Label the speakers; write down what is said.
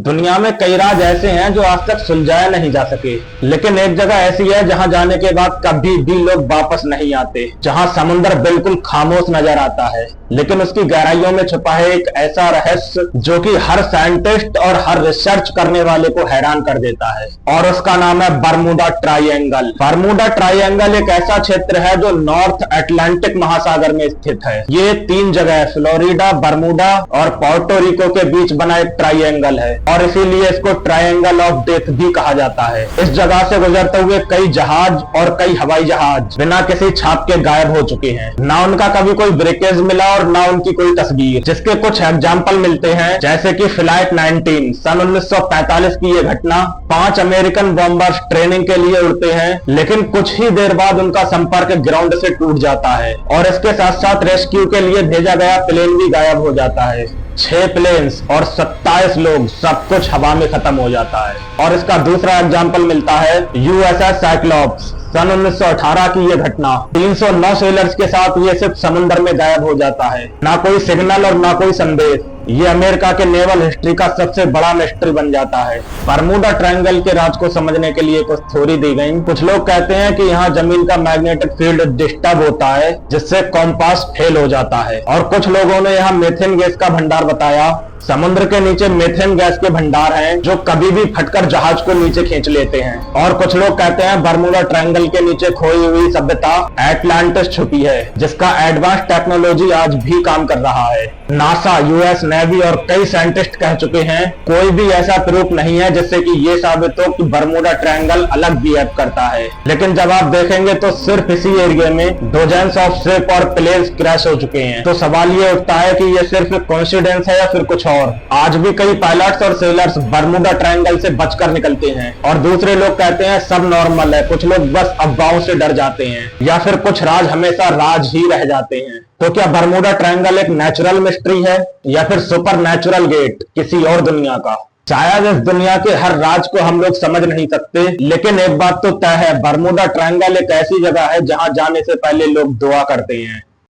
Speaker 1: दुनिया में कई राज ऐसे हैं जो आज तक सुलझाए नहीं जा सके, लेकिन एक जगह ऐसी है जहां जाने के बाद कभी भी लोग वापस नहीं आते, जहां समुद्र बिल्कुल खामोश नजर आता है, लेकिन उसकी गहराइयों में छुपा है एक ऐसा रहस्य जो कि हर साइंटिस्ट और हर रिसर्च करने वाले को हैरान कर देता है, और उसका नाम है बरमूडा ट्रायंगल। बरमूडा ट्रायंगल एक ऐसा क्षेत्र है जो नॉर्थ अटलांटिक महासागर में स्थित है। ये 3 जगह फ्लोरिडा, बरमूडा और पोर्टो रिको के बीच बना एक ट्रायंगल है, और इसीलिए इसको ट्रायंगल ऑफ डेथ भी कहा जाता है। इस जगह से गुजरते हुए कई जहाज और कई हवाई जहाज बिना किसी छाप के गायब हो चुके हैं। ना उनका कभी कोई ब्रेकेज मिला और ना उनकी कोई तस्वीर, जिसके कुछ एग्जाम्पल मिलते हैं, जैसे कि फ्लाइट 19 सन 1945 की ये घटना। 5 अमेरिकन बॉम्बर्स ट्रेनिंग के लिए उड़ते हैं, लेकिन कुछ ही देर बाद उनका संपर्क ग्राउंड से टूट जाता है, और इसके साथ साथ रेस्क्यू के लिए भेजा गया प्लेन भी गायब हो जाता है। 6 प्लेन्स और 27 लोग, सब कुछ हवा में खत्म हो जाता है। और इसका दूसरा एग्जाम्पल मिलता है यूएसएस साइक्लोप्स सन 1918 की ये घटना। 309 सेलर्स के साथ ये सिर्फ समुद्र में गायब हो जाता है, ना कोई सिग्नल और ना कोई संदेश। ये अमेरिका के नेवल हिस्ट्री का सबसे बड़ा मिस्ट्री बन जाता है। बरमूडा ट्रायंगल के राज को समझने के लिए कुछ थ्योरी दी गई। कुछ लोग कहते हैं कि यहाँ जमीन का मैग्नेटिक फील्ड डिस्टर्ब होता है, जिससे कॉम्पास फेल हो जाता है, और कुछ लोगों ने यहाँ मीथेन गैस का भंडार बताया। समुद्र के नीचे मीथेन गैस के भंडार हैं जो कभी भी फटकर जहाज को नीचे खींच लेते हैं। और कुछ लोग कहते हैं बरमूडा ट्रायंगल के नीचे खोई हुई सभ्यता एटलांटिस छुपी है, जिसका एडवांस टेक्नोलॉजी आज भी काम कर रहा है। नासा, यूएस नेवी और कई साइंटिस्ट कह चुके हैं, कोई भी ऐसा प्रूफ नहीं है जिससे कि ये साबित हो कि बरमूडा ट्रायंगल अलग बिहेव करता है। लेकिन जब आप देखेंगे तो सिर्फ इसी एरिया में डोजेंस ऑफ शिप और प्लेन्स क्रैश हो चुके हैं। तो सवाल ये उठता है कि ये सिर्फ कोइंसिडेंस है या फिर कुछ और। आज भी कई पायलट्स और सेलर्स बरमूडा ट्रायंगल से बचकर निकलते हैं, और दूसरे लोग कहते हैं सब नॉर्मल है। कुछ लोग बस अफवाहों से डर जाते हैं, या फिर कुछ राज हमेशा राज ही रह जाते हैं। तो क्या बरमूडा ट्रायंगल एक नेचुरल मिस्ट्री है या फिर सुपर नेचुरल गेट किसी और दुनिया का? शायद इस दुनिया के हर राज को हम लोग समझ नहीं सकते, लेकिन एक बात तो तय है, बरमूडा ट्रायंगल एक ऐसी जगह है जहां जाने से पहले लोग दुआ करते हैं।